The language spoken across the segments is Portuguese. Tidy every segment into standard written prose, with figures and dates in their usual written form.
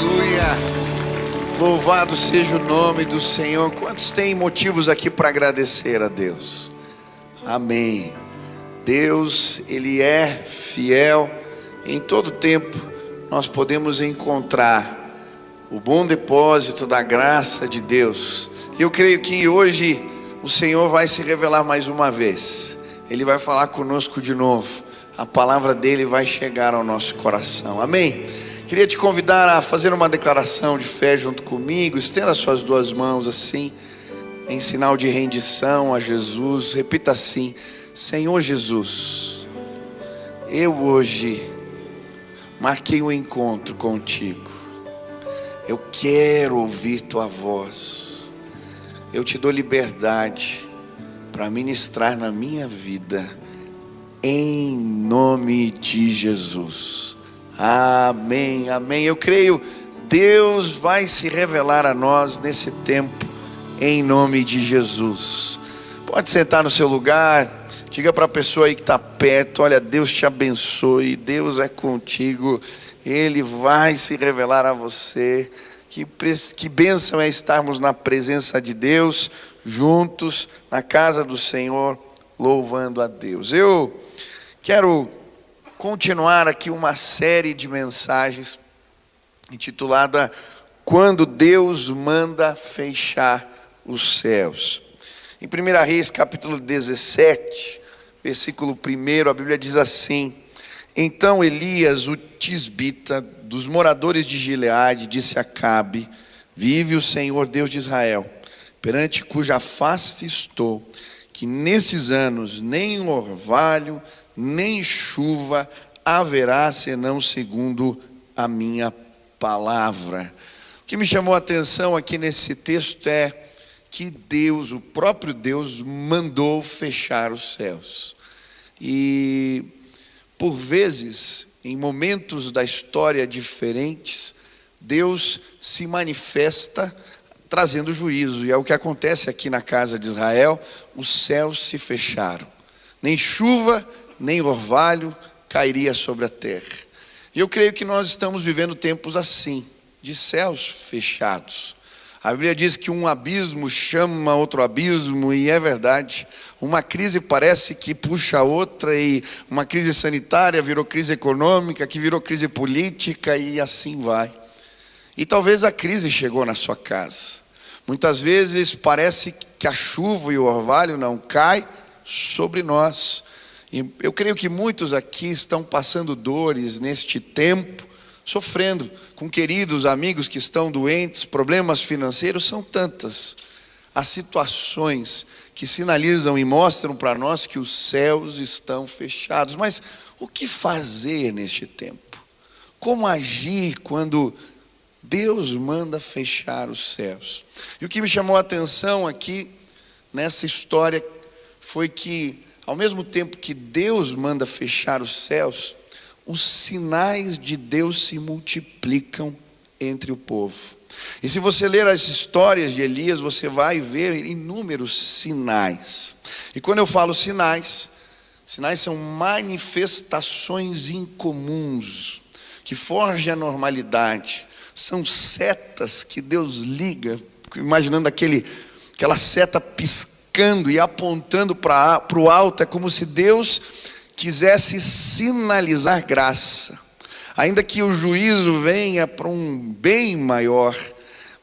Aleluia! Louvado seja o nome do Senhor. Quantos têm motivos aqui para agradecer a Deus? Amém. Deus, Ele é fiel. Em todo tempo nós podemos encontrar o bom depósito da graça de Deus. E eu creio que hoje o Senhor vai se revelar mais uma vez. Ele vai falar conosco de novo. A palavra dele vai chegar ao nosso coração. Amém? Queria te convidar a fazer uma declaração de fé junto comigo. Estenda as suas duas mãos assim, em sinal de rendição a Jesus. Repita assim: Senhor Jesus, eu hoje marquei um encontro contigo. Eu quero ouvir tua voz. Eu te dou liberdade para ministrar na minha vida, em nome de Jesus. Amém, amém. Eu creio, Deus vai se revelar a nós nesse tempo, em nome de Jesus. Pode sentar no seu lugar. Diga para a pessoa aí que está perto: olha, Deus te abençoe, Deus é contigo, Ele vai se revelar a você. Que bênção é estarmos na presença de Deus, juntos, na casa do Senhor, louvando a Deus. Eu quero continuar aqui uma série de mensagens intitulada Quando Deus Manda Fechar os Céus. Em 1 Reis capítulo 17, versículo 1, a Bíblia diz assim: Então Elias, o tisbita, dos moradores de Gileade, disse a Acabe: Vive o Senhor Deus de Israel, perante cuja face estou, que nesses anos nem orvalho, nem chuva haverá, senão segundo a minha palavra. O que me chamou a atenção aqui nesse texto é que Deus, o próprio Deus, mandou fechar os céus. E por vezes, em momentos da história diferentes, Deus se manifesta trazendo juízo. E é o que acontece aqui na casa de Israel: os céus se fecharam. Nem chuva, nem orvalho cairia sobre a terra. E eu creio que nós estamos vivendo tempos assim, de céus fechados. A Bíblia diz que um abismo chama outro abismo, e é verdade. Uma crise parece que puxa a outra, e uma crise sanitária virou crise econômica, que virou crise política, e assim vai. E talvez a crise chegou na sua casa. Muitas vezes parece que a chuva e o orvalho não caem sobre nós. E eu creio que muitos aqui estão passando dores neste tempo, sofrendo com queridos amigos que estão doentes, problemas financeiros. São tantas as situações que sinalizam e mostram para nós que os céus estão fechados. Mas o que fazer neste tempo? Como agir quando Deus manda fechar os céus? E o que me chamou a atenção aqui nessa história foi que, ao mesmo tempo que Deus manda fechar os céus, os sinais de Deus se multiplicam entre o povo. E se você ler as histórias de Elias, você vai ver inúmeros sinais. E quando eu falo sinais, sinais são manifestações incomuns, que fogem à normalidade. São setas que Deus liga, imaginando aquela seta piscando e apontando para o alto. É como se Deus quisesse sinalizar graça, ainda que o juízo venha para um bem maior.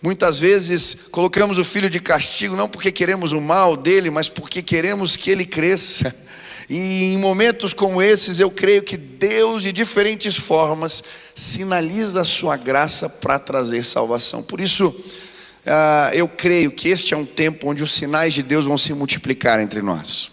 Muitas vezes colocamos o filho de castigo não porque queremos o mal dele, mas porque queremos que ele cresça. E em momentos como esses, eu creio que Deus, de diferentes formas, sinaliza a sua graça para trazer salvação. Por isso, eu creio que este é um tempo onde os sinais de Deus vão se multiplicar entre nós.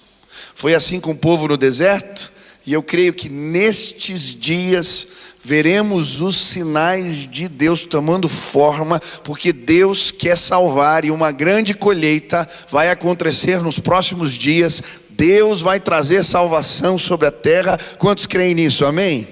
Foi assim com o povo no deserto, e eu creio que nestes dias veremos os sinais de Deus tomando forma, porque Deus quer salvar, e uma grande colheita vai acontecer nos próximos dias. Deus vai trazer salvação sobre a terra. Quantos creem nisso? Amém?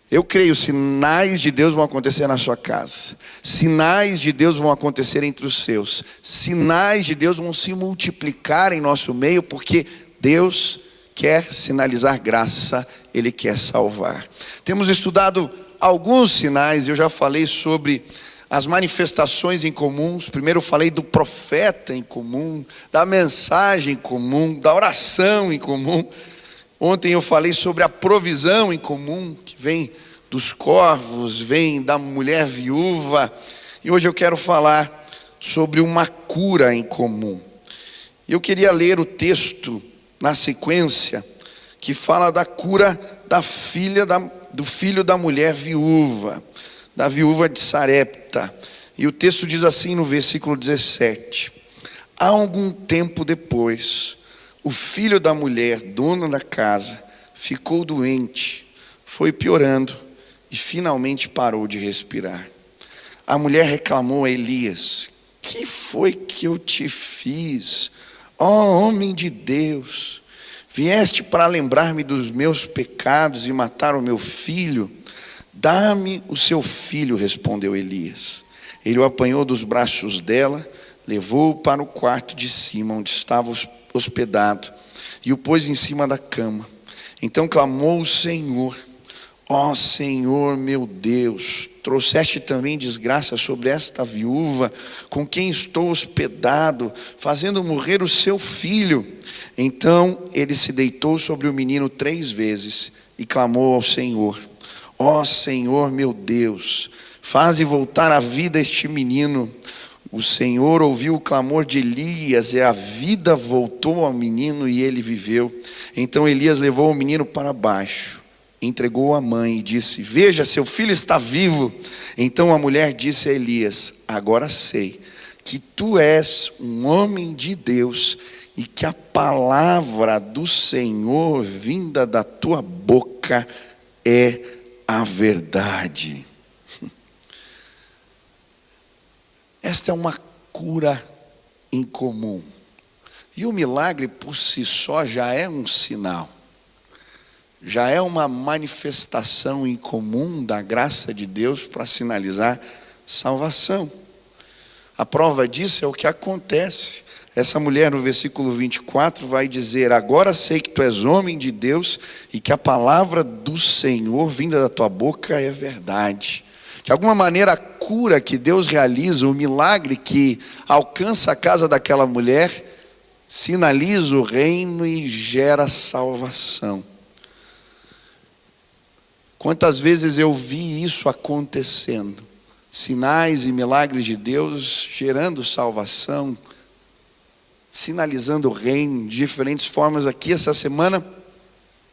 Eu creio, sinais de Deus vão acontecer na sua casa. Sinais de Deus vão acontecer entre os seus. Sinais de Deus vão se multiplicar em nosso meio, porque Deus quer sinalizar graça, Ele quer salvar. Temos estudado alguns sinais. Eu já falei sobre as manifestações em comuns. Primeiro eu falei do profeta em comum, da mensagem em comum, da oração em comum. Ontem eu falei sobre a provisão em comum, que vem dos corvos, vem da mulher viúva. E hoje eu quero falar sobre uma cura em comum. Eu queria ler o texto na sequência, que fala da cura do filho da mulher viúva, da viúva de Sarepta. E o texto diz assim no versículo 17: há algum tempo depois, o filho da mulher, dona da casa, ficou doente, foi piorando e finalmente parou de respirar. A mulher reclamou a Elias: que foi que eu te fiz, ó homem de Deus? Vieste para lembrar-me dos meus pecados e matar o meu filho? Dá-me o seu filho, respondeu Elias. Ele o apanhou dos braços dela, levou-o para o quarto de cima, onde estava hospedado, e o pôs em cima da cama. Então clamou o Senhor: ó Senhor meu Deus, trouxeste também desgraça sobre esta viúva, com quem estou hospedado, fazendo morrer o seu filho. Então ele se deitou sobre o menino 3 vezes e clamou ao Senhor: ó Senhor meu Deus, faze voltar à vida este menino. O Senhor ouviu o clamor de Elias, e a vida voltou ao menino e ele viveu. Então Elias levou o menino para baixo, entregou-o à mãe e disse: veja, seu filho está vivo. Então a mulher disse a Elias: agora sei que tu és um homem de Deus e que a palavra do Senhor vinda da tua boca é a verdade. Esta é uma cura em comum. E o milagre por si só já é um sinal. Já é uma manifestação em comum da graça de Deus para sinalizar salvação. A prova disso é o que acontece. Essa mulher no versículo 24 vai dizer: agora sei que tu és homem de Deus e que a palavra do Senhor vinda da tua boca é verdade. De alguma maneira, a cura que Deus realiza, o milagre que alcança a casa daquela mulher, sinaliza o reino e gera salvação. Quantas vezes eu vi isso acontecendo? Sinais e milagres de Deus gerando salvação, sinalizando o reino de diferentes formas. Aqui essa semana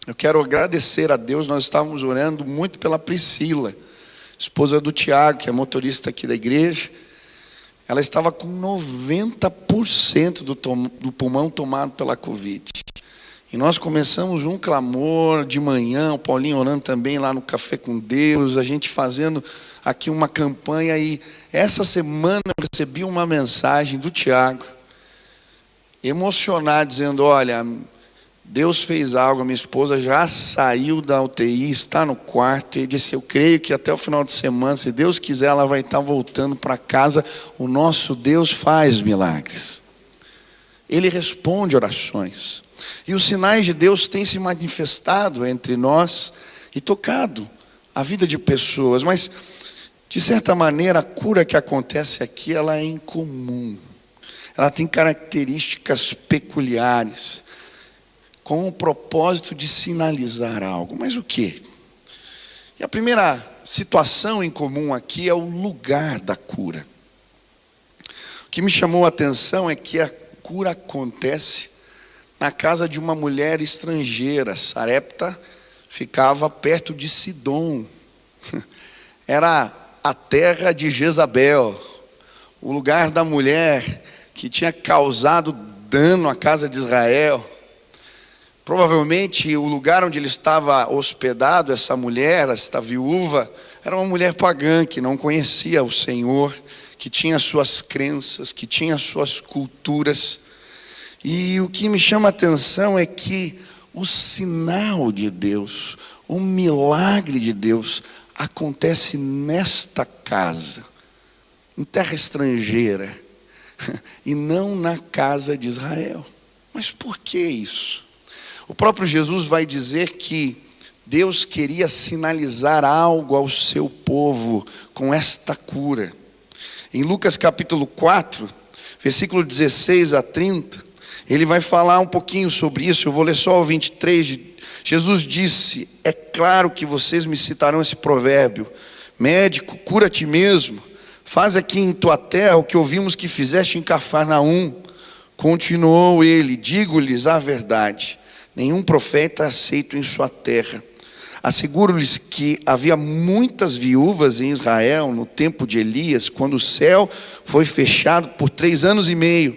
eu quero agradecer a Deus. Nós estávamos orando muito pela Priscila, esposa do Tiago, que é motorista aqui da igreja. Ela estava com 90% do pulmão tomado pela Covid. E nós começamos um clamor de manhã, o Paulinho orando também lá no Café com Deus, a gente fazendo aqui uma campanha. E essa semana eu recebi uma mensagem do Tiago, emocionado, dizendo: olha, Deus fez algo, a minha esposa já saiu da UTI, está no quarto. E disse: eu creio que até o final de semana, se Deus quiser, ela vai estar voltando para casa. O nosso Deus faz milagres. Ele responde orações. E os sinais de Deus têm se manifestado entre nós e tocado a vida de pessoas. Mas, de certa maneira, a cura que acontece aqui, ela é incomum. Ela tem características peculiares, com o propósito de sinalizar algo. Mas o quê? E a primeira situação em comum aqui é o lugar da cura. O que me chamou a atenção é que a cura acontece na casa de uma mulher estrangeira. Sarepta ficava perto de Sidom. Era a terra de Jezabel, o lugar da mulher que tinha causado dano à casa de Israel. Provavelmente o lugar onde ele estava hospedado, essa mulher, esta viúva, era uma mulher pagã que não conhecia o Senhor, que tinha suas crenças, que tinha suas culturas. E o que me chama a atenção é que o sinal de Deus, o milagre de Deus acontece nesta casa, em terra estrangeira, e não na casa de Israel. Mas por que isso? O próprio Jesus vai dizer que Deus queria sinalizar algo ao seu povo com esta cura. Em Lucas capítulo 4, versículo 16 a 30, ele vai falar um pouquinho sobre isso. Eu vou ler só o 23. Jesus disse: é claro que vocês me citarão esse provérbio: médico, cura a ti mesmo. Faz aqui em tua terra o que ouvimos que fizeste em Cafarnaum. Continuou ele: digo-lhes a verdade, nenhum profeta é aceito em sua terra. Asseguro-lhes que havia muitas viúvas em Israel no tempo de Elias, quando o céu foi fechado por 3 anos e meio,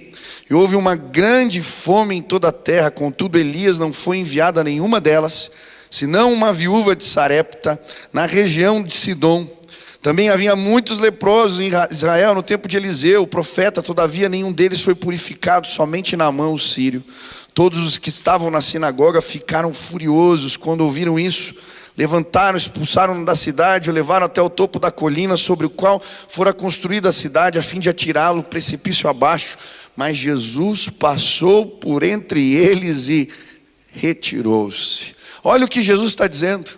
e houve uma grande fome em toda a terra. Contudo, Elias não foi enviado a nenhuma delas, senão uma viúva de Sarepta, na região de Sidom. Também havia muitos leprosos em Israel no tempo de Eliseu, o profeta. Todavia nenhum deles foi purificado, somente Naamã o sírio. Todos os que estavam na sinagoga ficaram furiosos quando ouviram isso. Levantaram, expulsaram-no da cidade, o levaram até o topo da colina sobre o qual fora construída a cidade, a fim de atirá-lo precipício abaixo. Mas Jesus passou por entre eles e retirou-se. Olha o que Jesus está dizendo.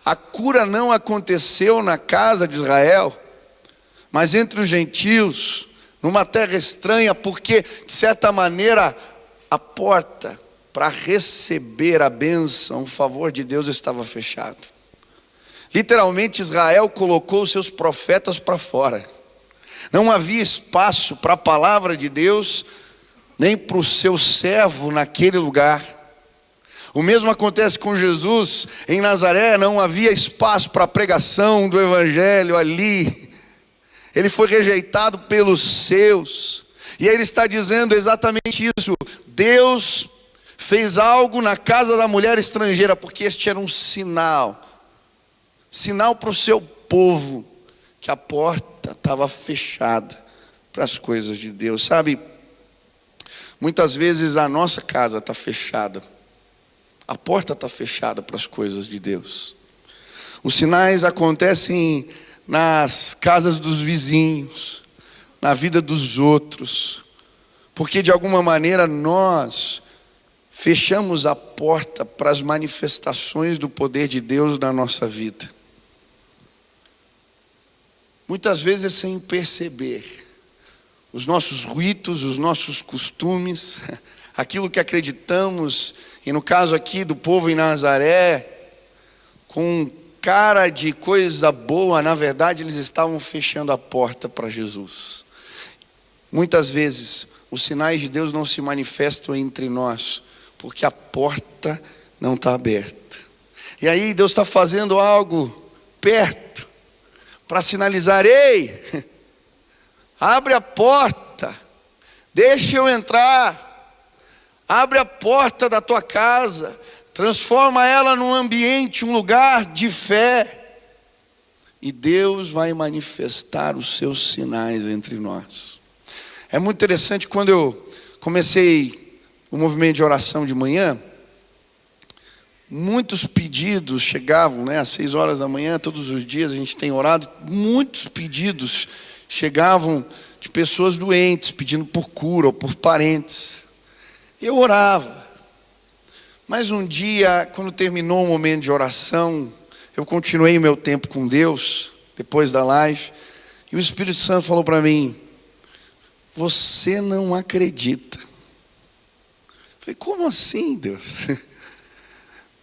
A cura não aconteceu na casa de Israel, mas entre os gentios, numa terra estranha, porque, de certa maneira, a porta para receber a bênção, o favor de Deus estava fechado. Literalmente, Israel colocou os seus profetas para fora. Não havia espaço para a palavra de Deus, nem para o seu servo naquele lugar. O mesmo acontece com Jesus. Em Nazaré não havia espaço para a pregação do evangelho ali. Ele foi rejeitado pelos seus. E aí ele está dizendo exatamente isso. Deus fez algo na casa da mulher estrangeira, porque este era um sinal para o seu povo, que a porta estava fechada para as coisas de Deus. Sabe, muitas vezes a nossa casa está fechada, a porta está fechada para as coisas de Deus. Os sinais acontecem nas casas dos vizinhos, na vida dos outros, porque de alguma maneira nós fechamos a porta para as manifestações do poder de Deus na nossa vida. Muitas vezes sem perceber. Os nossos ritos, os nossos costumes, aquilo que acreditamos, e no caso aqui do povo em Nazaré, com cara de coisa boa, na verdade eles estavam fechando a porta para Jesus. Muitas vezes os sinais de Deus não se manifestam entre nós, porque a porta não está aberta. E aí Deus está fazendo algo perto, para sinalizar: ei, abre a porta, deixa eu entrar. Abre a porta da tua casa, transforma ela num ambiente, um lugar de fé, e Deus vai manifestar os seus sinais entre nós. É muito interessante, quando eu comecei o movimento de oração de manhã, muitos pedidos chegavam, às 6 horas da manhã, todos os dias a gente tem orado, muitos pedidos chegavam de pessoas doentes, pedindo por cura ou por parentes. Eu orava, mas um dia, quando terminou o momento de oração, eu continuei meu tempo com Deus, depois da live, e o Espírito Santo falou para mim: você não acredita. Eu falei: como assim, Deus?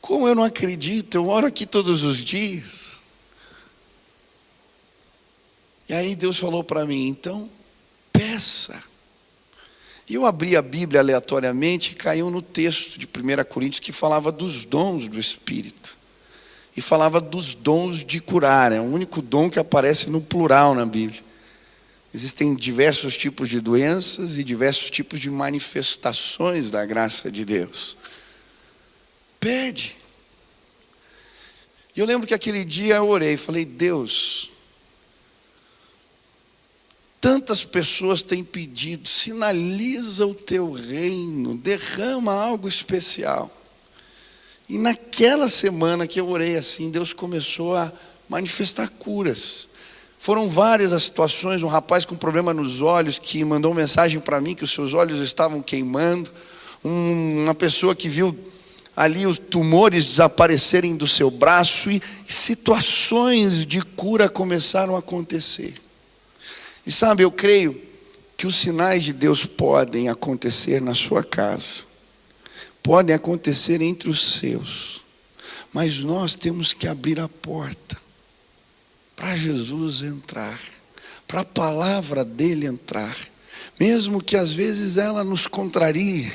Como eu não acredito? Eu oro aqui todos os dias. E aí Deus falou para mim: então, peça. E eu abri a Bíblia aleatoriamente e caiu no texto de 1 Coríntios que falava dos dons do Espírito. E falava dos dons de curar. É o único dom que aparece no plural na Bíblia. Existem diversos tipos de doenças e diversos tipos de manifestações da graça de Deus. Pede. E eu lembro que aquele dia eu orei, falei: Deus, tantas pessoas têm pedido, sinaliza o teu reino, derrama algo especial. E naquela semana que eu orei assim, Deus começou a manifestar curas. Foram várias as situações. Um rapaz com problema nos olhos que mandou mensagem para mim que os seus olhos estavam queimando. Uma pessoa que viu ali os tumores desaparecerem do seu braço e situações de cura começaram a acontecer. E sabe, eu creio que os sinais de Deus podem acontecer na sua casa, podem acontecer entre os seus, mas nós temos que abrir a porta para Jesus entrar, para a palavra dele entrar, mesmo que às vezes ela nos contrarie.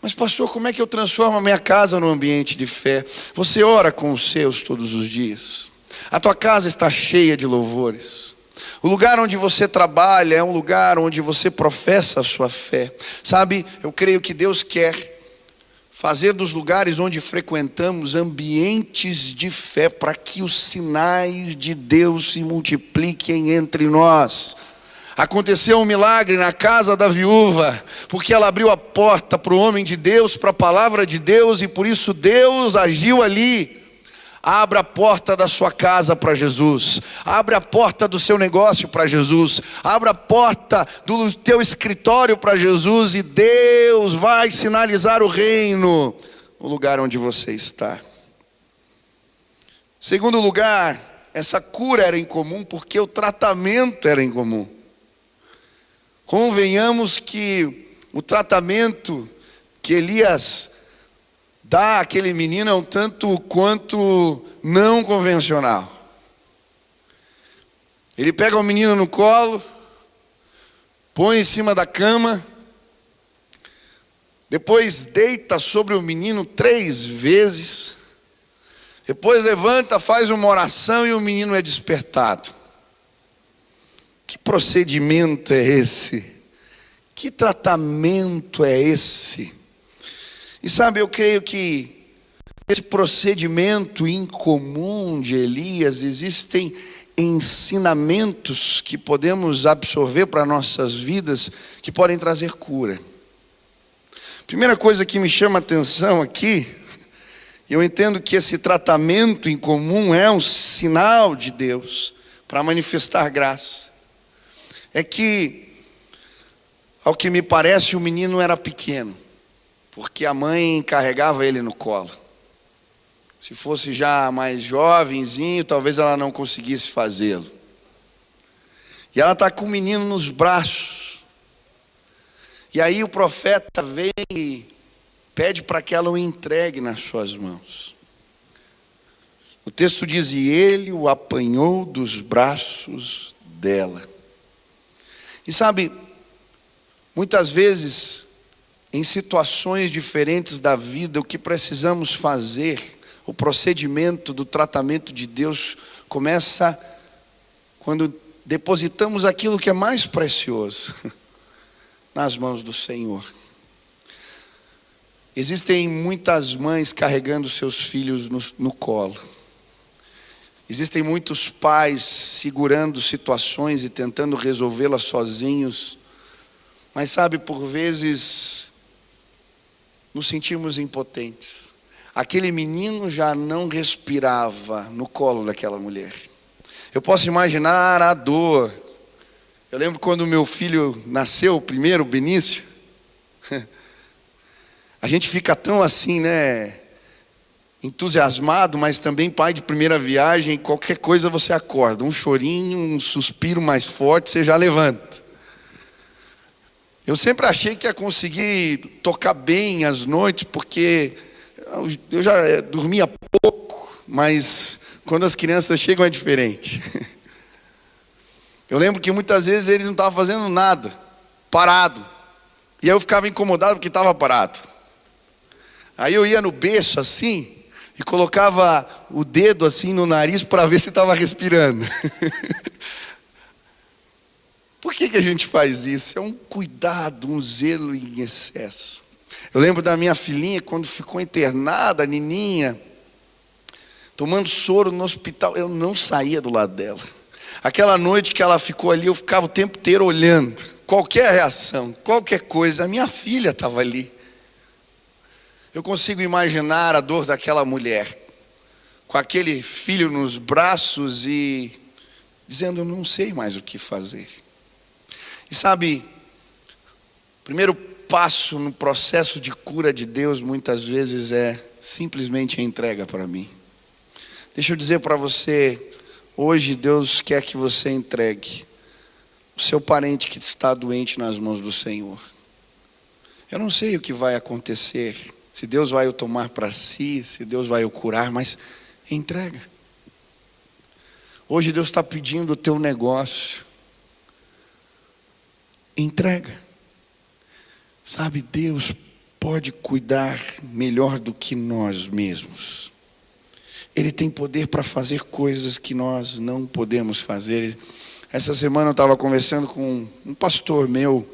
Mas pastor, como é que eu transformo a minha casa num ambiente de fé? Você ora com os seus todos os dias, a tua casa está cheia de louvores, o lugar onde você trabalha é um lugar onde você professa a sua fé. Sabe, eu creio que Deus quer fazer dos lugares onde frequentamos ambientes de fé, para que os sinais de Deus se multipliquem entre nós. Aconteceu um milagre na casa da viúva, porque ela abriu a porta para o homem de Deus, para a palavra de Deus, e por isso Deus agiu ali. Abra a porta da sua casa para Jesus, abra a porta do seu negócio para Jesus, abra a porta do teu escritório para Jesus, e Deus vai sinalizar o reino no lugar onde você está. Segundo lugar, essa cura era incomum porque o tratamento era incomum. Convenhamos que o tratamento que Elias dá àquele menino é um tanto quanto não convencional. Ele pega o menino no colo, põe em cima da cama, depois deita sobre o menino 3 vezes, depois levanta, faz uma oração e o menino é despertado. Que procedimento é esse? Que tratamento é esse? E sabe, eu creio que esse procedimento incomum de Elias, existem ensinamentos que podemos absorver para nossas vidas, que podem trazer cura. Primeira coisa que me chama a atenção aqui, eu entendo que esse tratamento incomum é um sinal de Deus para manifestar graça. É que, ao que me parece, o menino era pequeno, porque a mãe carregava ele no colo. Se fosse já mais jovenzinho, talvez ela não conseguisse fazê-lo. E ela está com o menino nos braços. E aí o profeta vem e pede para que ela o entregue nas suas mãos. O texto diz: e ele o apanhou dos braços dela. E sabe, muitas vezes, em situações diferentes da vida, o que precisamos fazer, o procedimento do tratamento de Deus, começa quando depositamos aquilo que é mais precioso nas mãos do Senhor. Existem muitas mães carregando seus filhos no colo. Existem muitos pais segurando situações e tentando resolvê-las sozinhos. Mas sabe, por vezes nos sentimos impotentes. Aquele menino já não respirava no colo daquela mulher. Eu posso imaginar a dor. Eu lembro quando meu filho nasceu, o primeiro, o Benício. A gente fica tão assim, né? Entusiasmado, mas também pai de primeira viagem. Qualquer coisa você acorda, um chorinho, um suspiro mais forte, você já levanta. Eu sempre achei que ia conseguir tocar bem as noites, porque eu já dormia pouco, mas quando as crianças chegam é diferente. Eu lembro que muitas vezes eles não estavam fazendo nada, parado, e aí eu ficava incomodado porque estava parado. Aí eu ia no berço assim e colocava o dedo assim no nariz para ver se estava respirando. Por que a gente faz isso? É um cuidado, um zelo em excesso. Eu lembro da minha filhinha, quando ficou internada, a Nininha, tomando soro no hospital, eu não saía do lado dela. Aquela noite que ela ficou ali, eu ficava o tempo inteiro olhando. Qualquer reação, qualquer coisa, a minha filha estava ali. Eu consigo imaginar a dor daquela mulher, com aquele filho nos braços e dizendo: eu não sei mais o que fazer. E sabe, o primeiro passo no processo de cura de Deus muitas vezes é simplesmente a entrega para mim. Deixa eu dizer para você, hoje Deus quer que você entregue o seu parente que está doente nas mãos do Senhor. Eu não sei o que vai acontecer, se Deus vai o tomar para si, se Deus vai o curar, mas entrega. Hoje Deus está pedindo o teu negócio. Entrega. Sabe, Deus pode cuidar melhor do que nós mesmos. Ele tem poder para fazer coisas que nós não podemos fazer. Essa semana eu estava conversando com um pastor meu,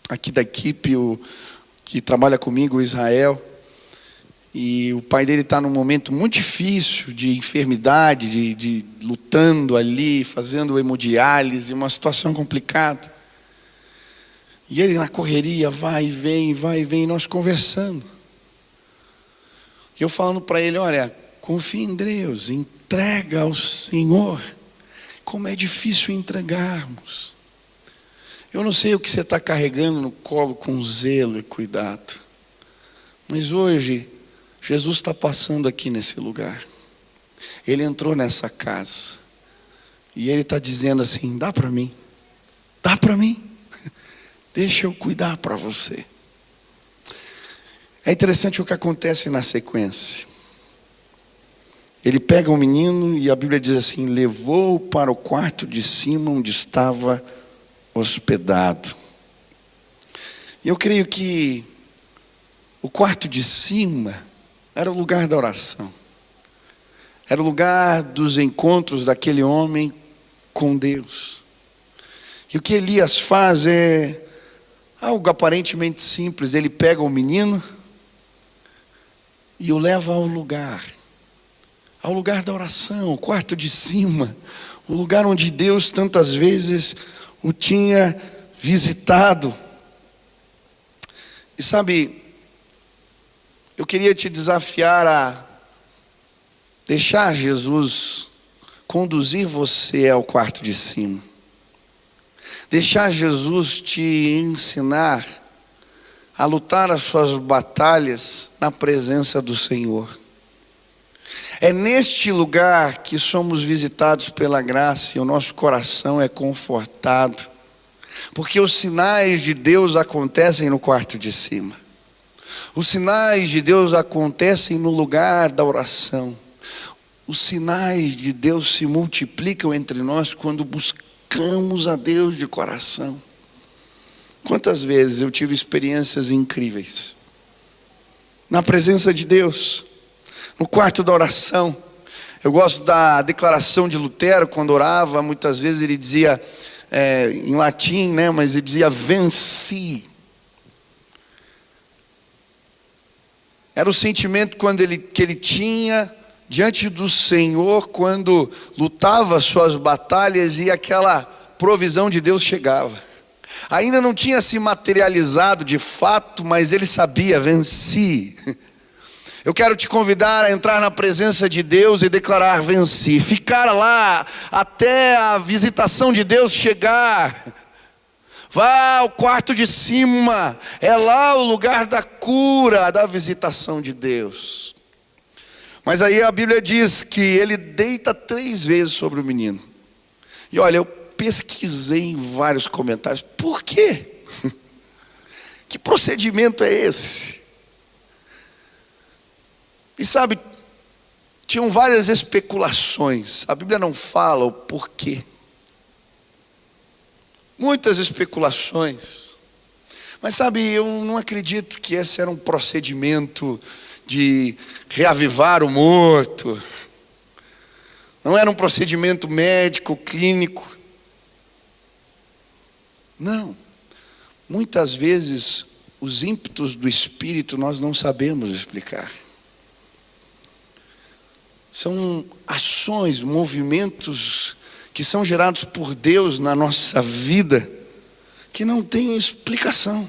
aqui da equipe, que trabalha comigo, o Israel. E o pai dele está num momento muito difícil de enfermidade, de lutando ali, fazendo hemodiálise, uma situação complicada. E ele na correria, vai e vem, nós conversando. E eu falando para ele, olha, confia em Deus, entrega ao Senhor. Como é difícil entregarmos. Eu não sei o que você está carregando no colo com zelo e cuidado. Mas hoje, Jesus está passando aqui nesse lugar. Ele entrou nessa casa. E Ele está dizendo assim, dá para mim. Dá para mim. Deixa eu cuidar para você. É interessante o que acontece na sequência. Ele pega o menino e a Bíblia diz assim, levou-o para o quarto de cima onde estava hospedado. E eu creio que o quarto de cima era o lugar da oração. Era o lugar dos encontros daquele homem com Deus. E o que Elias faz é algo aparentemente simples. Ele pega o menino e o leva ao lugar da oração, o quarto de cima, o lugar onde Deus tantas vezes o tinha visitado. E sabe, eu queria te desafiar a deixar Jesus conduzir você ao quarto de cima. Deixar Jesus te ensinar a lutar as suas batalhas na presença do Senhor. É neste lugar que somos visitados pela graça e o nosso coração é confortado. Porque os sinais de Deus acontecem no quarto de cima. Os sinais de Deus acontecem no lugar da oração. Os sinais de Deus se multiplicam entre nós quando buscamos a Deus de coração. Quantas vezes eu tive experiências incríveis na presença de Deus, no quarto da oração. Eu gosto da declaração de Lutero quando orava. Muitas vezes ele dizia em latim, né? Mas ele dizia venci. Era o sentimento que ele tinha diante do Senhor quando lutava as suas batalhas e aquela provisão de Deus chegava. Ainda não tinha se materializado de fato, mas ele sabia, venci. Eu quero te convidar a entrar na presença de Deus e declarar venci. Ficar lá até a visitação de Deus chegar. Vá ao quarto de cima. É lá o lugar da cura, da visitação de Deus. Mas aí a Bíblia diz que ele deita 3 vezes sobre o menino. E olha, eu pesquisei em vários comentários. Por quê? Que procedimento é esse? E sabe, tinham várias especulações. A Bíblia não fala o porquê. Muitas especulações. Mas sabe, eu não acredito que esse era um procedimento de reavivar o morto. Não era um procedimento médico, clínico. Não. Muitas vezes os ímpetos do Espírito nós não sabemos explicar. São ações, movimentos que são gerados por Deus na nossa vida, que não tem explicação.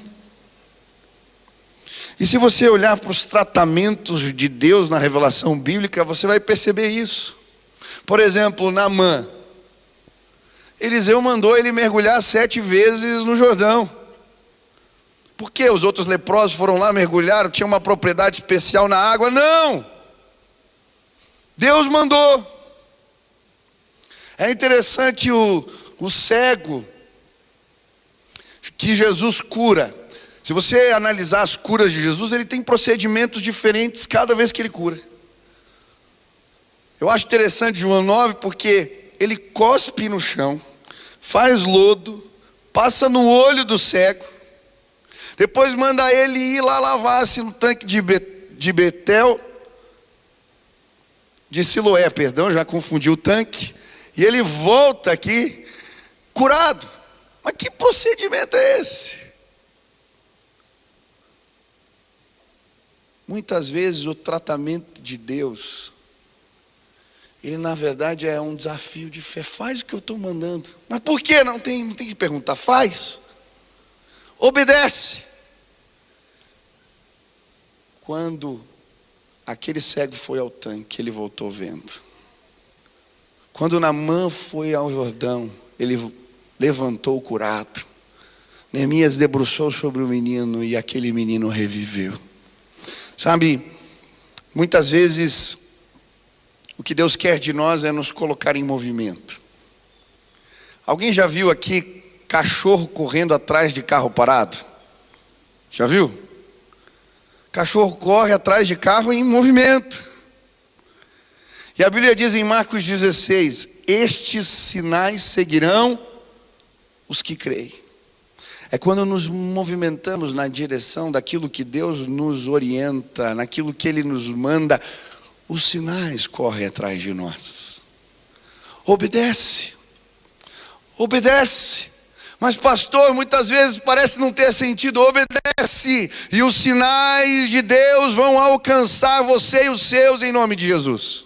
E se você olhar para os tratamentos de Deus na revelação bíblica, você vai perceber isso. Por exemplo, Naamã. Eliseu mandou ele mergulhar 7 vezes no Jordão. Por que os outros leprosos foram lá, mergulharam, tinha uma propriedade especial na água? Não! Deus mandou. É interessante o cego que Jesus cura. Se você analisar as curas de Jesus, ele tem procedimentos diferentes cada vez que ele cura. Eu acho interessante João 9, porque ele cospe no chão, faz lodo, passa no olho do cego, depois manda ele ir lá lavar-se no tanque de Betel, de Siloé, perdão, já confundi o tanque, e ele volta aqui curado. Mas que procedimento é esse? Muitas vezes o tratamento de Deus, ele na verdade é um desafio de fé. Faz o que eu estou mandando. Mas por que? Não tem que perguntar. Faz. Obedece. Quando aquele cego foi ao tanque, ele voltou vendo. Quando Naamã foi ao Jordão, ele levantou o curado. Neemias debruçou sobre o menino e aquele menino reviveu. Sabe, muitas vezes o que Deus quer de nós é nos colocar em movimento. Alguém já viu aqui cachorro correndo atrás de carro parado? Já viu? Cachorro corre atrás de carro em movimento. E a Bíblia diz em Marcos 16: estes sinais seguirão os que creem. É quando nos movimentamos na direção daquilo que Deus nos orienta, naquilo que Ele nos manda, os sinais correm atrás de nós. Obedece. Obedece. Mas pastor, muitas vezes parece não ter sentido. Obedece, e os sinais de Deus vão alcançar você e os seus em nome de Jesus.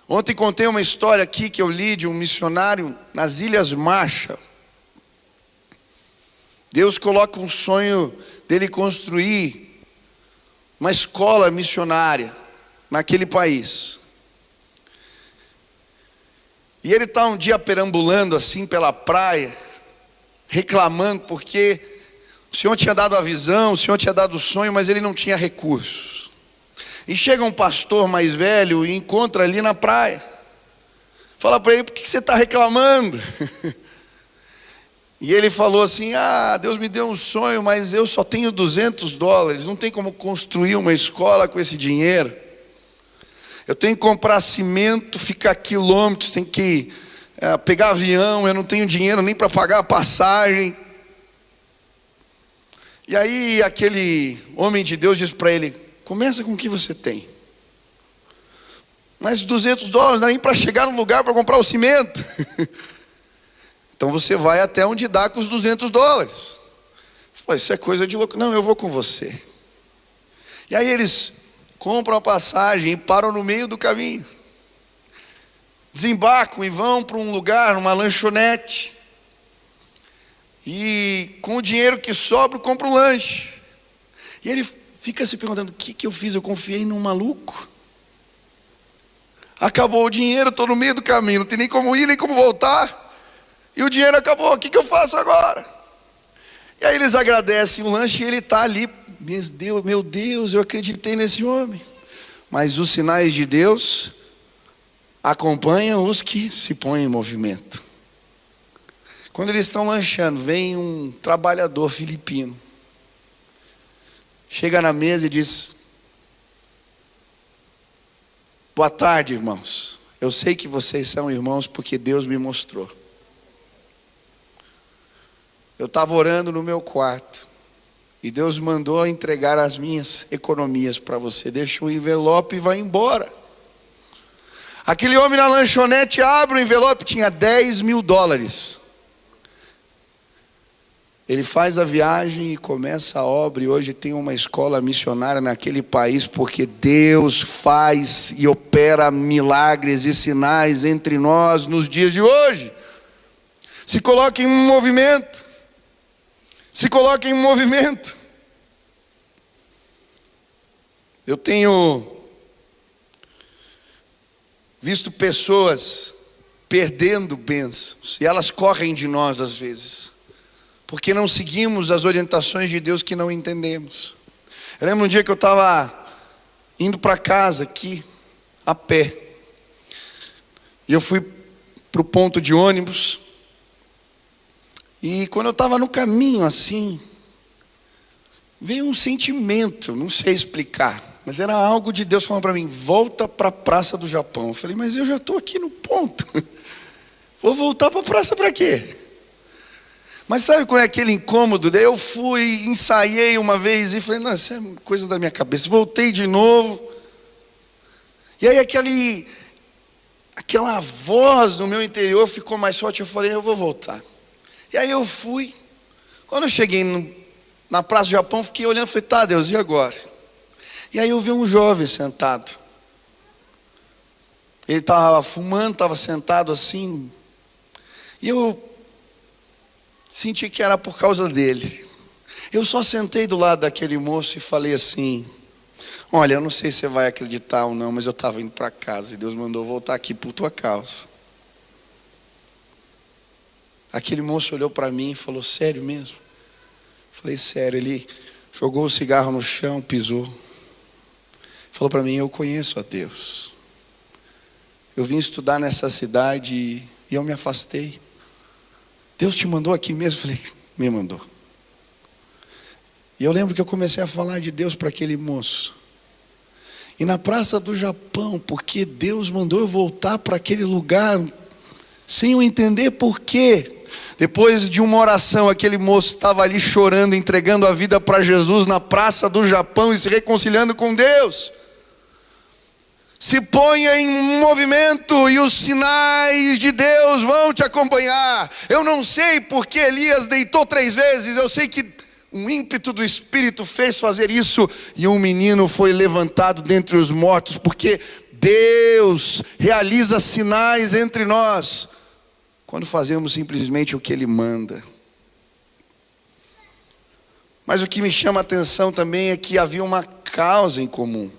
Ontem contei uma história aqui que eu li de um missionário nas Ilhas Marshall. Deus coloca um sonho dele construir uma escola missionária naquele país. E ele está um dia perambulando assim pela praia, reclamando porque o Senhor tinha dado a visão, o Senhor tinha dado o sonho, mas ele não tinha recursos. E chega um pastor mais velho e encontra ali na praia. Fala para ele: por que você está reclamando? E ele falou assim: Deus me deu um sonho, mas eu só tenho $200, não tem como construir uma escola com esse dinheiro. Eu tenho que comprar cimento, ficar quilômetros, tenho que pegar avião, eu não tenho dinheiro nem para pagar a passagem. E aí aquele homem de Deus diz para ele: começa com o que você tem. Mas $200 não dá nem para chegar num lugar para comprar o cimento. Então você vai até onde dá com os $200. Falei: isso é coisa de louco. Não, eu vou com você. E aí eles compram a passagem e param no meio do caminho. Desembarcam e vão para um lugar, numa lanchonete. E com o dinheiro que sobra, compra um lanche. E ele fica se perguntando: o que eu fiz? Eu confiei num maluco. Acabou o dinheiro, estou no meio do caminho, não tem nem como ir, nem como voltar. E o dinheiro acabou, o que eu faço agora? E aí eles agradecem o lanche e ele está ali: meu Deus, eu acreditei nesse homem. Mas os sinais de Deus acompanham os que se põem em movimento. Quando eles estão lanchando, vem um trabalhador filipino. Chega na mesa e diz: boa tarde, irmãos. Eu sei que vocês são irmãos porque Deus me mostrou. Eu estava orando no meu quarto e Deus mandou entregar as minhas economias para você. Deixa o envelope e vai embora. Aquele homem na lanchonete abre o envelope, tinha $10.000. Ele faz a viagem e começa a obra, e hoje tem uma escola missionária naquele país, porque Deus faz e opera milagres e sinais entre nós nos dias de hoje. Se coloque em movimento. Se coloque em movimento. Eu tenho visto pessoas perdendo bênçãos, e elas correm de nós às vezes, porque não seguimos as orientações de Deus que não entendemos. Eu lembro um dia que eu estava indo para casa aqui, a pé. E eu fui para o ponto de ônibus. E quando eu estava no caminho assim, veio um sentimento, não sei explicar, mas era algo de Deus falando para mim: volta para a Praça do Japão. Eu falei: mas eu já estou aqui no ponto. Vou voltar para a praça para quê? Mas sabe qual é aquele incômodo? Daí eu fui, ensaiei uma vez e falei: não, isso é coisa da minha cabeça. Voltei de novo. E aí aquela voz no meu interior ficou mais forte. Eu falei: eu vou voltar. E aí eu fui. Quando eu cheguei na Praça do Japão, fiquei olhando e falei: tá, Deus, e agora? E aí eu vi um jovem sentado. Ele estava fumando, estava sentado assim. E eu senti que era por causa dele. Eu só sentei do lado daquele moço e falei assim: olha, eu não sei se você vai acreditar ou não, mas eu estava indo para casa e Deus mandou voltar aqui por tua causa. Aquele moço olhou para mim e falou: sério mesmo? Eu falei: sério. Ele jogou o cigarro no chão, pisou. Falou para mim: eu conheço a Deus. Eu vim estudar nessa cidade e eu me afastei. Deus te mandou aqui mesmo? Eu falei: me mandou. E eu lembro que eu comecei a falar de Deus para aquele moço. E na Praça do Japão, porque Deus mandou eu voltar para aquele lugar, sem eu entender por quê. Depois de uma oração, aquele moço estava ali chorando, entregando a vida para Jesus na Praça do Japão e se reconciliando com Deus. Se ponha em movimento e os sinais de Deus vão te acompanhar. Eu não sei porque Elias deitou 3 vezes, eu sei que um ímpeto do Espírito fez fazer isso, e um menino foi levantado dentre os mortos, porque Deus realiza sinais entre nós, quando fazemos simplesmente o que Ele manda. Mas o que me chama a atenção também é que havia uma causa em comum.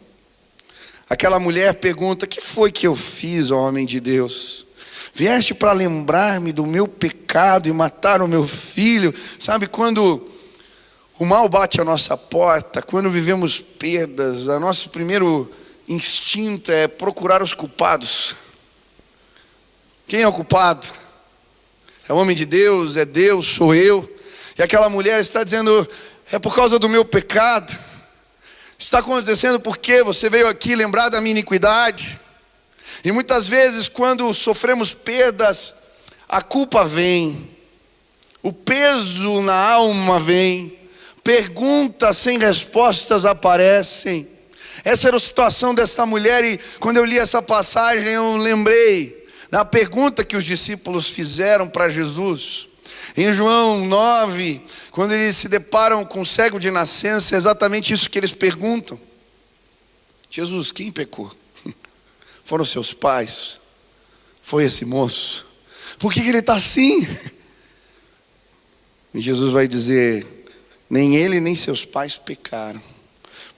Aquela mulher pergunta: que foi que eu fiz, ó homem de Deus? Vieste para lembrar-me do meu pecado e matar o meu filho? Sabe, quando o mal bate à nossa porta, quando vivemos perdas, o nosso primeiro instinto é procurar os culpados. Quem é o culpado? É o homem de Deus? É Deus? Sou eu? E aquela mulher está dizendo: é por causa do meu pecado. Está acontecendo porque você veio aqui lembrar da minha iniquidade. E muitas vezes, quando sofremos perdas, a culpa vem, o peso na alma vem, perguntas sem respostas aparecem. Essa era a situação dessa mulher, e quando eu li essa passagem, eu lembrei da pergunta que os discípulos fizeram para Jesus. Em João 9, quando eles se deparam com o cego de nascença, é exatamente isso que eles perguntam: Jesus, quem pecou? Foram seus pais? Foi esse moço? Por que ele está assim? E Jesus vai dizer: nem ele nem seus pais pecaram,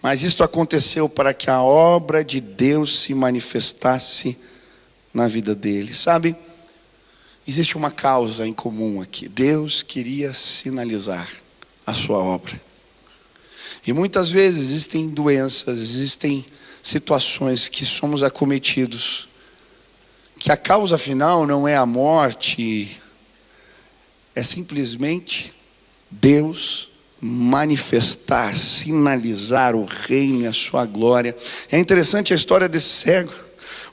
mas isto aconteceu para que a obra de Deus se manifestasse na vida dele. Sabe, existe uma causa em comum aqui. Deus queria sinalizar a sua obra. E muitas vezes existem doenças, existem situações que somos acometidos, que a causa final não é a morte, é simplesmente Deus manifestar, sinalizar o reino e a sua glória. É interessante a história desse cego.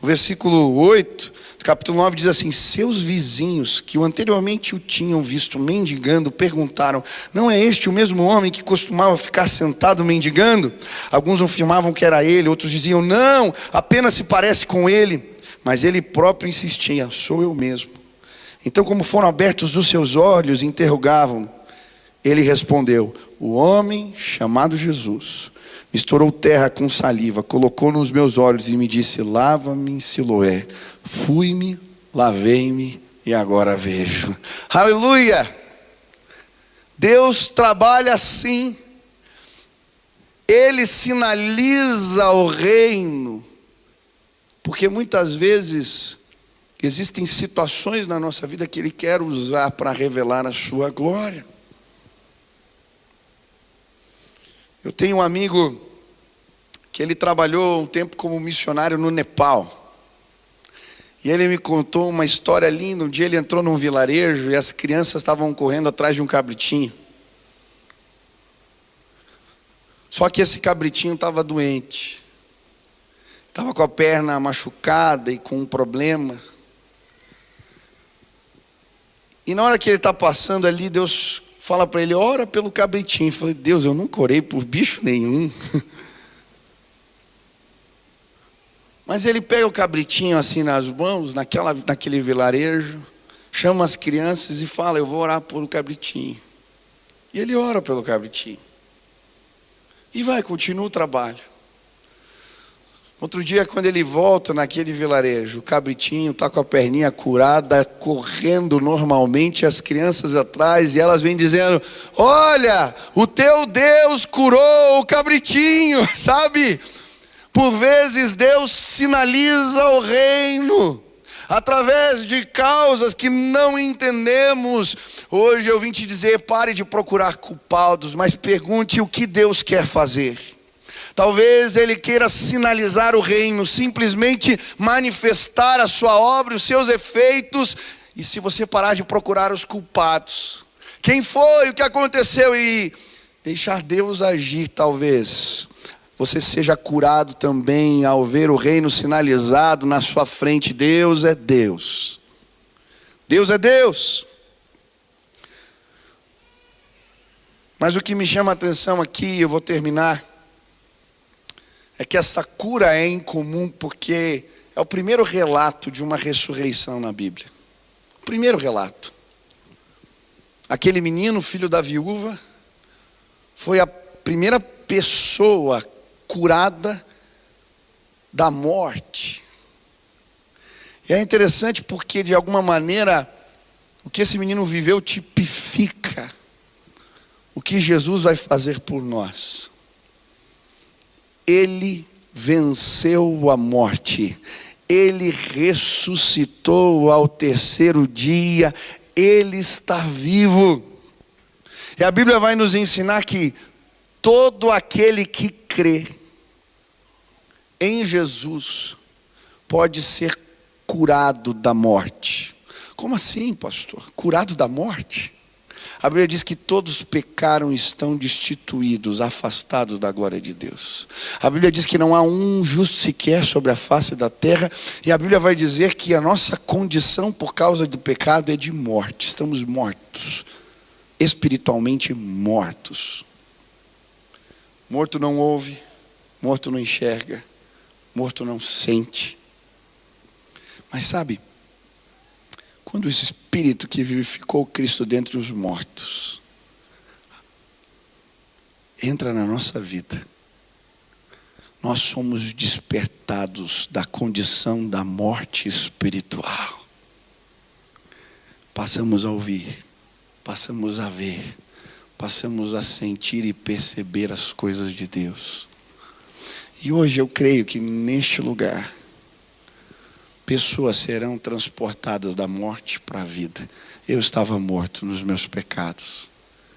O versículo 8 do capítulo 9 diz assim: seus vizinhos, que anteriormente o tinham visto mendigando, perguntaram: não é este o mesmo homem que costumava ficar sentado mendigando? Alguns afirmavam que era ele, outros diziam: não, apenas se parece com ele. Mas ele próprio insistia: sou eu mesmo. Então, como foram abertos os seus olhos, interrogavam. Ele respondeu: o homem chamado Jesus misturou terra com saliva, colocou nos meus olhos e me disse: lava-me em Siloé. Fui-me, lavei-me e agora vejo. Aleluia! Deus trabalha assim. Ele sinaliza o reino, porque muitas vezes existem situações na nossa vida que Ele quer usar para revelar a sua glória. Eu tenho um amigo que ele trabalhou um tempo como missionário no Nepal. E ele me contou uma história linda. Um dia ele entrou num vilarejo e as crianças estavam correndo atrás de um cabritinho. Só que esse cabritinho estava doente. Estava com a perna machucada e com um problema. E na hora que ele está passando ali, Deus fala para ele: ora pelo cabritinho. Eu falei: Deus, eu nunca orei por bicho nenhum. Mas ele pega o cabritinho assim nas mãos, naquele vilarejo, chama as crianças e fala: eu vou orar pelo cabritinho. E ele ora pelo cabritinho. E continua o trabalho. Outro dia, quando ele volta naquele vilarejo, o cabritinho está com a perninha curada, correndo normalmente, as crianças atrás, e elas vêm dizendo: olha, o teu Deus curou o cabritinho, sabe? Por vezes Deus sinaliza o reino através de causas que não entendemos. Hoje eu vim te dizer: pare de procurar culpados, mas pergunte o que Deus quer fazer. Talvez Ele queira sinalizar o reino, simplesmente manifestar a sua obra, os seus efeitos. E se você parar de procurar os culpados, quem foi, o que aconteceu, e deixar Deus agir, talvez você seja curado também ao ver o reino sinalizado na sua frente. Deus é Deus. Deus é Deus. Mas o que me chama a atenção aqui, eu vou terminar, é que essa cura é incomum porque é o primeiro relato de uma ressurreição na Bíblia. O primeiro relato. Aquele menino, filho da viúva, foi a primeira pessoa curada da morte. E é interessante porque, de alguma maneira, o que esse menino viveu tipifica o que Jesus vai fazer por nós. Ele venceu a morte, ele ressuscitou ao terceiro dia, ele está vivo. E a Bíblia vai nos ensinar que todo aquele que crê em Jesus pode ser curado da morte. Como assim, pastor? Curado da morte? A Bíblia diz que todos pecaram e estão destituídos, afastados da glória de Deus. A Bíblia diz que não há um justo sequer sobre a face da terra. E a Bíblia vai dizer que a nossa condição por causa do pecado é de morte. Estamos mortos, espiritualmente mortos. Morto não ouve, morto não enxerga, morto não sente. Mas sabe, quando o Espírito que vivificou Cristo dentre os mortos entra na nossa vida, nós somos despertados da condição da morte espiritual. Passamos a ouvir, passamos a ver, passamos a sentir e perceber as coisas de Deus. E hoje eu creio que neste lugar, pessoas serão transportadas da morte para a vida. Eu estava morto nos meus pecados.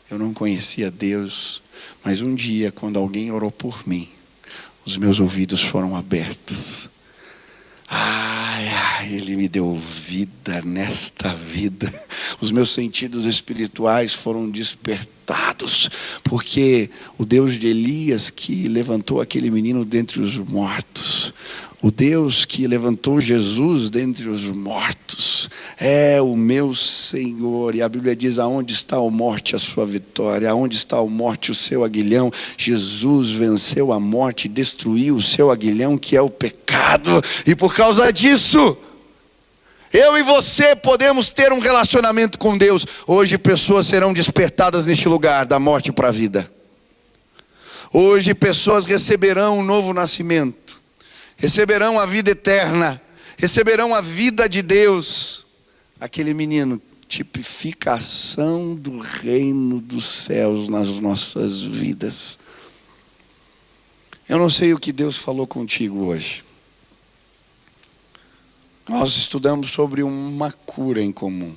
Eu não conhecia Deus. Mas um dia, quando alguém orou por mim, os meus ouvidos foram abertos. Ele me deu vida nesta vida. Os meus sentidos espirituais foram despertados. Porque o Deus de Elias, que levantou aquele menino dentre os mortos, o Deus que levantou Jesus dentre os mortos, é o meu Senhor. E a Bíblia diz: aonde está a morte, a sua vitória? Aonde está a morte, o seu aguilhão? Jesus venceu a morte, destruiu o seu aguilhão, que é o pecado. E por causa disso, eu e você podemos ter um relacionamento com Deus. Hoje pessoas serão despertadas neste lugar, da morte para a vida. Hoje pessoas receberão um novo nascimento, receberão a vida eterna, receberão a vida de Deus. Aquele menino, tipificação do reino dos céus nas nossas vidas. Eu não sei o que Deus falou contigo hoje. Nós estudamos sobre uma cura em comum.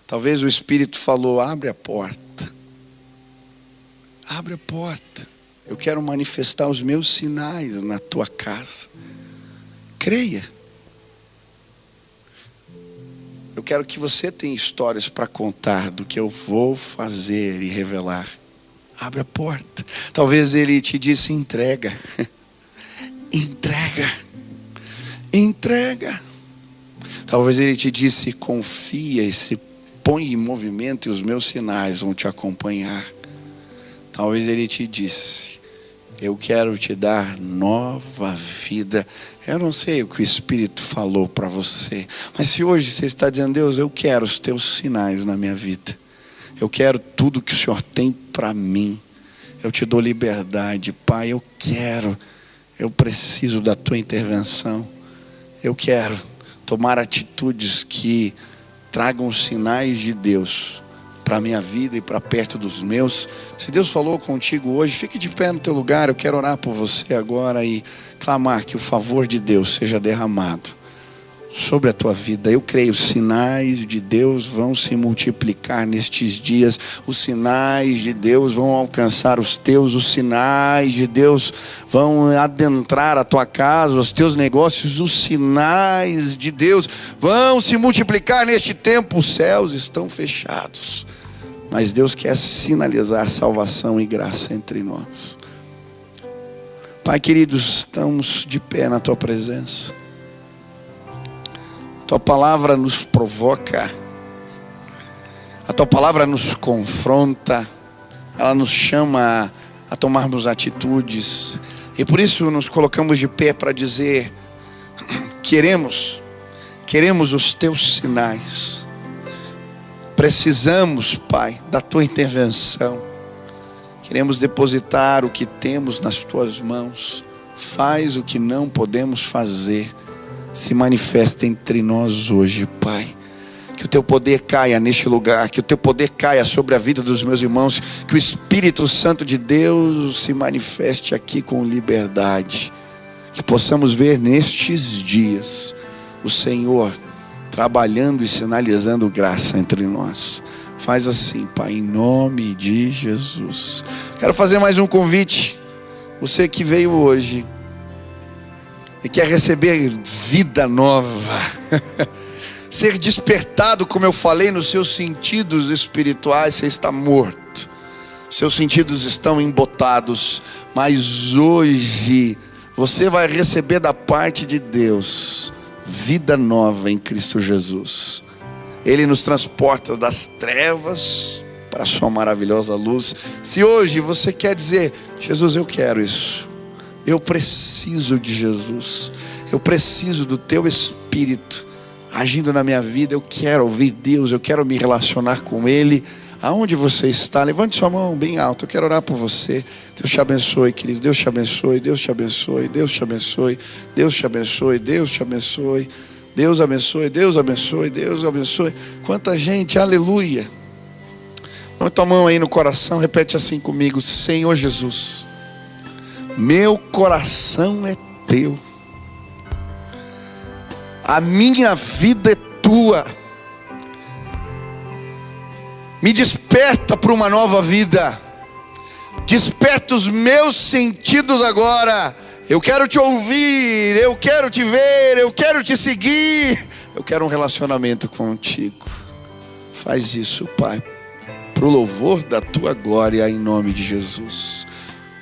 Talvez o Espírito falou: abre a porta. Abre a porta. Eu quero manifestar os meus sinais na tua casa. Creia. Eu quero que você tenha histórias para contar do que eu vou fazer e revelar. Abre a porta. Talvez ele te disse: entrega. Entrega. Entrega. Talvez ele te disse: confia e se põe em movimento e os meus sinais vão te acompanhar. Talvez ele te disse: eu quero te dar nova vida. Eu não sei o que o Espírito falou para você, mas se hoje você está dizendo: Deus, eu quero os teus sinais na minha vida, eu quero tudo que o Senhor tem para mim, eu te dou liberdade, Pai, eu preciso da tua intervenção, eu quero tomar atitudes que tragam os sinais de Deus para a minha vida e para perto dos meus. Se Deus falou contigo hoje, fique de pé no teu lugar. Eu quero orar por você agora e clamar que o favor de Deus seja derramado sobre a tua vida. Eu creio, os sinais de Deus vão se multiplicar nestes dias. Os sinais de Deus vão alcançar os teus. Os sinais de Deus vão adentrar a tua casa, os teus negócios. Os sinais de Deus vão se multiplicar neste tempo. Os céus estão fechados, mas Deus quer sinalizar salvação e graça entre nós. Pai querido, estamos de pé na tua presença. Tua palavra nos provoca, a tua palavra nos confronta, ela nos chama a tomarmos atitudes, e por isso nos colocamos de pé para dizer: queremos os teus sinais, precisamos, Pai, da tua intervenção, queremos depositar o que temos nas tuas mãos. Faz o que não podemos fazer, se manifesta entre nós hoje, Pai. Que o teu poder caia neste lugar, que o teu poder caia sobre a vida dos meus irmãos, que o Espírito Santo de Deus se manifeste aqui com liberdade, que possamos ver nestes dias o Senhor trabalhando e sinalizando graça entre nós. Faz assim, Pai, em nome de Jesus. Quero fazer mais um convite. Você que veio hoje e quer receber vida nova, ser despertado, como eu falei, nos seus sentidos espirituais. Você está morto, seus sentidos estão embotados, mas hoje você vai receber da parte de Deus vida nova em Cristo Jesus. Ele nos transporta das trevas para a sua maravilhosa luz. Se hoje você quer dizer: Jesus, eu quero isso, eu preciso de Jesus, eu preciso do teu Espírito agindo na minha vida, eu quero ouvir Deus, eu quero me relacionar com Ele. Aonde você está, levante sua mão bem alto, eu quero orar por você. Deus te abençoe, querido, Deus te abençoe, Deus te abençoe, Deus te abençoe, Deus te abençoe, Deus te abençoe, Deus abençoe, Deus abençoe, Deus abençoe. Quanta gente, aleluia. Põe tua mão aí no coração, repete assim comigo: Senhor Jesus, meu coração é teu, a minha vida é tua, me desperta para uma nova vida, desperta os meus sentidos agora. Eu quero te ouvir, eu quero te ver, eu quero te seguir, eu quero um relacionamento contigo. Faz isso, Pai, para o louvor da tua glória, em nome de Jesus.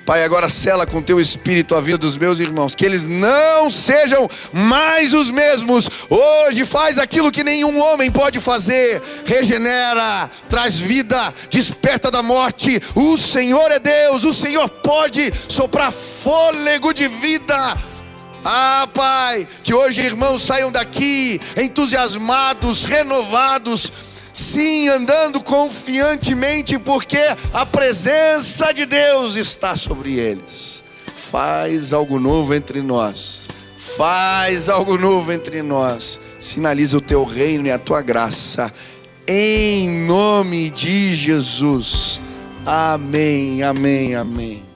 Pai, agora sela com teu Espírito a vida dos meus irmãos, que eles não sejam mais os mesmos. Hoje faz aquilo que nenhum homem pode fazer: regenera, traz vida, desperta da morte. O Senhor é Deus, o Senhor pode soprar fôlego de vida. Ah, Pai, que hoje irmãos saiam daqui entusiasmados, renovados, sim, andando confiantemente, porque a presença de Deus está sobre eles. Faz algo novo entre nós, faz algo novo entre nós, sinaliza o teu reino e a tua graça, em nome de Jesus. Amém, amém, amém.